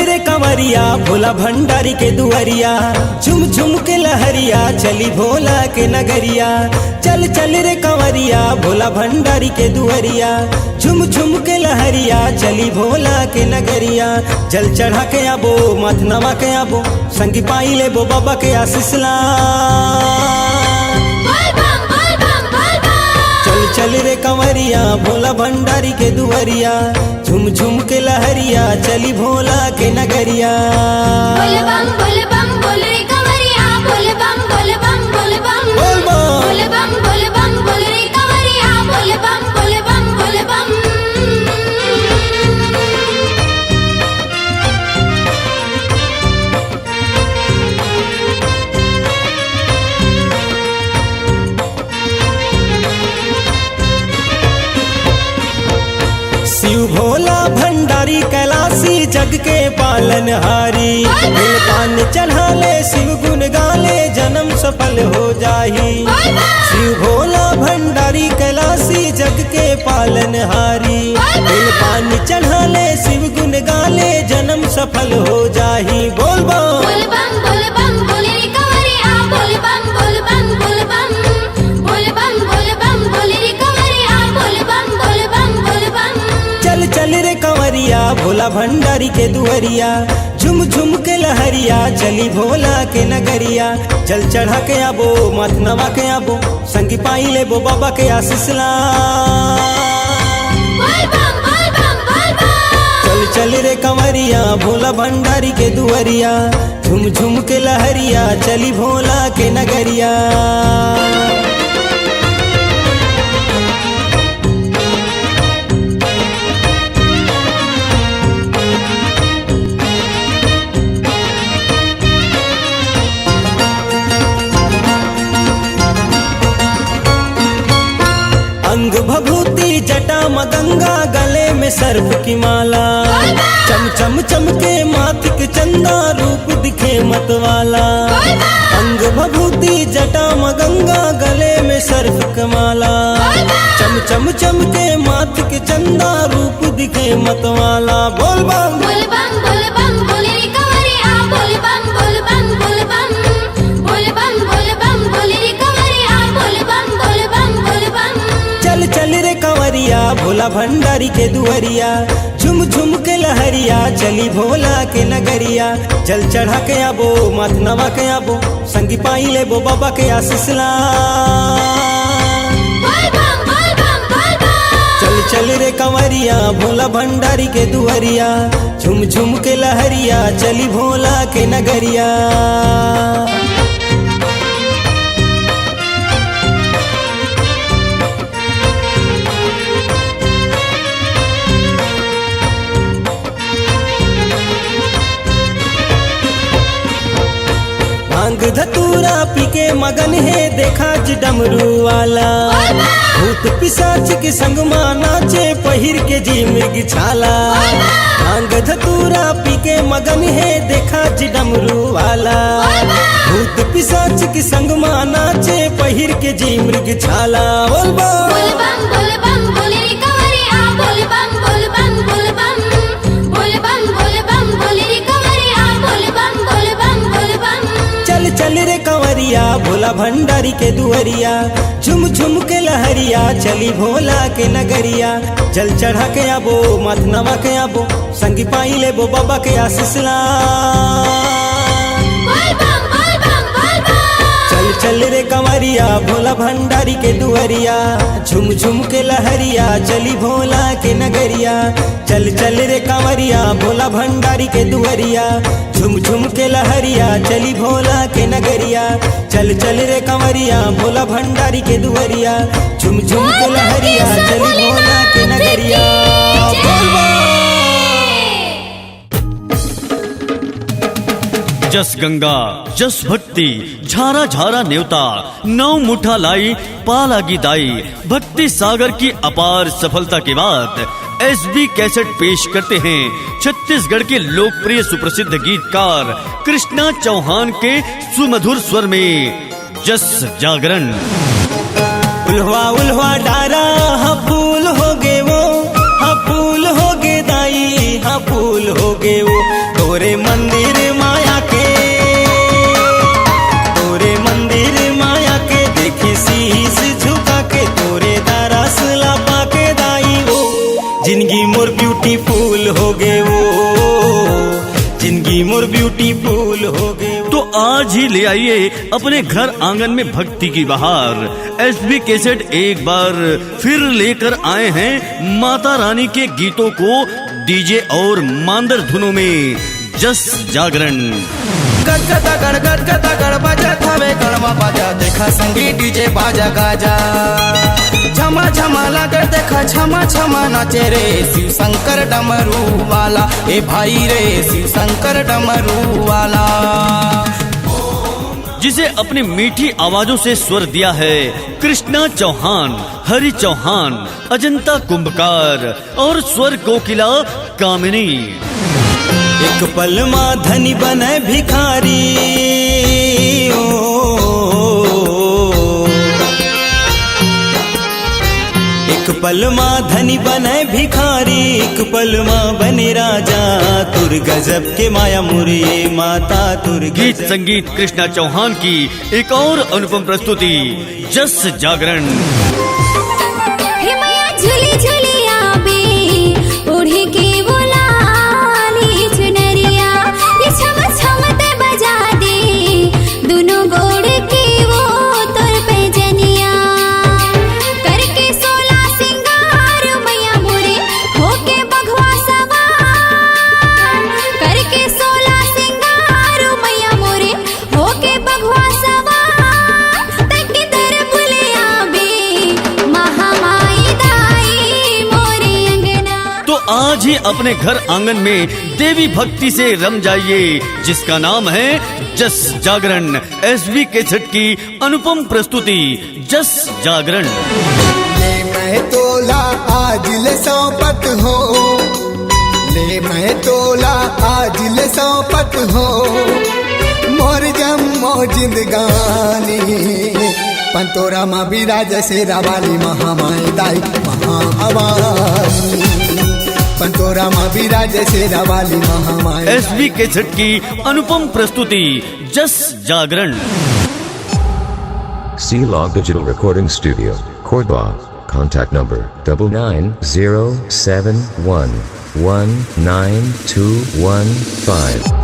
रे कंवरिया भोला भंडारी के दुआरिया, झुम झुम के लहरिया चली भोला के नगरिया। चल चल रे कंवरिया भोला भंडारी के दुआरिया, झुम झुम के लहरिया चली भोला के नगरिया। जल चढ़ा के आबो माथ नवा के आबो, संगी पाई लेबो बाबा के आशीषला। चल रे कंवरिया भोला भंडारी के दुआरिया, झुम झुम के लहरिया चली भोला के नगरिया। बोल बम बोल रे कंवरिया, बोल बम बोल बम बोल बम बोल बम बोल रे कंवरिया, बोल बम बोल बम। शिव भोला भंडारी कैलाशी जग के पालनहारी, दिल पान चढ़ा ले शिव गुण गाले जन्म सफल हो जाही। शिव भोला भंडारी कैलाशी जग के पालनहारी, दिल पान चढ़ा ले शिव गुण गाले जन्म सफल हो जाही। बोल बम बोल रे कंवरिया, बोल बम बोल बम बोल बम बोल रे कंवरिया, बोल बम। चल चल रे कंवरिया भोला भंडारी के दुआरिया, झुम झुम के लहरिया चली भोला के नगरिया। जल चढ़ा के आबो माथ नवा के आबो, संगी पाई लेबो बाबा के आशीषला। चल चल रे कंवरिया भोला भंडारी के दुआरिया, झुम झुम के लहरिया चली भोला के नगरिया। अंग भभूति जटा मगंगा, गले में सर्प की माला, चम चम चमके माथिक चंदा, रूप दिखे मतवाला। अंग भभूति जटा मगंगा, गले में सर्प की माला, चम चम चमके माथिक चंदा, रूप दिखे मतवाला। बोल बम बोल रे कंवरिया, बोल बम बोल रे कंवरिया, बोल बम। चल चल रे कंवरिया भोला भंडारी के दुआरिया, झुम झुम के लहरिया चली भोला के नगरिया। जल चढ़ा के आबो माथ नवा के आबो, संगी पाई लेबो बाबा के आशीषला। चल चल रे कंवरिया भोला भंडारी के दुआरिया, झुम झुम के लहरिया चली भोला के नगरिया। भांग धतूरा पी के मगन है देखा डमरू वाला, भूत पिशाच के संग मां नाचे पहिर के जी मृग छाला। भांग धतूरा पी के मगन है देखा डमरू वाला, भूत पिशाच के संग मां नाचे पहिर के जी मृग छाला। बोल बम बोल रे कंवरिया, बोल बम बोल रे कंवरिया, बोल बम। चल रे कंवरिया भोला भंडारी के दुआरिया, झुम झुम के लहरिया चली भोला के नगरिया। जल चढ़ा के आबो माथ नवा के आबो, संगी पाई लेबो बाबा के आशीषला। चल चल रे कंवरिया भोला भंडारी के दुआरिया, झुम झुम के लहरिया चली भोला के नगरिया। चल चल रे कंवरिया भोला भंडारी के दुआरिया, झुम झुम के लहरिया चली भोला के नगरिया। चल चल रे कंवरिया भोला भंडारी के दुआरिया, झुम झुम के लहरिया चली भोला के नगरिया। जस गंगा जस भक्ति झारा झारा न्योता, नौ मुठा लाई पाला की दाई। भक्ति सागर की अपार सफलता के बाद एसबी कैसेट पेश करते हैं छत्तीसगढ़ के लोकप्रिय सुप्रसिद्ध गीतकार कृष्णा चौहान के सुमधुर स्वर में जस जागरण। उल्हा उल्हा डारा हाँ फूल हो गे वो, हाँ फूल हो गे दाई, हाँ फूल हो गे वो। तोरे मंदिर माया के, तोरे मंदिर माया के देखे शीश झुका के, तोरे दरस ला पाके दाई वो जिंदगी मोर ब्यूटीफुल हो गए, वो जिंदगी मोर ब्यूटीफुल हो गए। तो आज ही ले आइए अपने घर आंगन में भक्ति की बहार। एसबी कैसेट एक बार फिर लेकर आए हैं माता रानी के गीतों को डीजे और मांदर धुनों में। जस जागरण गदगदा गड़ बाजा थावे गड़वा बाजा, देखा संगीत डीजे बाजा गाजा, झमा झमा लगा देखा छमा छमा नाचे रे शिव शंकर डमरू वाला, ए भाई रे शिव शंकर डमरू वाला। जिसे अपनी मीठी आवाजों से स्वर दिया है कृष्णा चौहान, हरि चौहान, अजंता कुंभकार और स्वर कोकिला कामिनी। एक पल माँ धनी बने भिखारी, एक पल माँ धनी बने भिखारी, एक पल माँ बने राजा, तुर गजब के माया मुरे माता तुर। गीत संगीत कृष्णा चौहान की एक और अनुपम प्रस्तुति जस जागरण। हे मैया झूली झूली आबे ओढ़े के वो लाली चुनरिया, ये छम छमते बजा दे दोनों गोड़ के वो तोर पे जनिया, करके 16 सिंगार मैया मोरे होके बघवा सवार, करके 16 सिंगार मैया मोरे होके बघवा सवार, तक दर भुले आबे महामाई दाई मोरे अंगना। तो आज ही अपने घर आंगन में देवी भक्ति से रम जाइए, जिसका नाम है जस जागरण। एसबी कैसेट की अनुपम प्रस्तुति जस जागरण। ले मैं तोला आज ले सौंपत हो, ले मैं तोला आज ले सौंपत हो, मोर जम्मो जिंदगानी पंतोरा माँ विराज से रावाली महामाई दाई महाअवानी, पंतोरा माँ विराज से रावाली महामाई। एसबी कैसेट की अनुपम प्रस्तुति जस जागरण। C-Log Digital Recording Studio, Cordoba. Contact number 9907119215.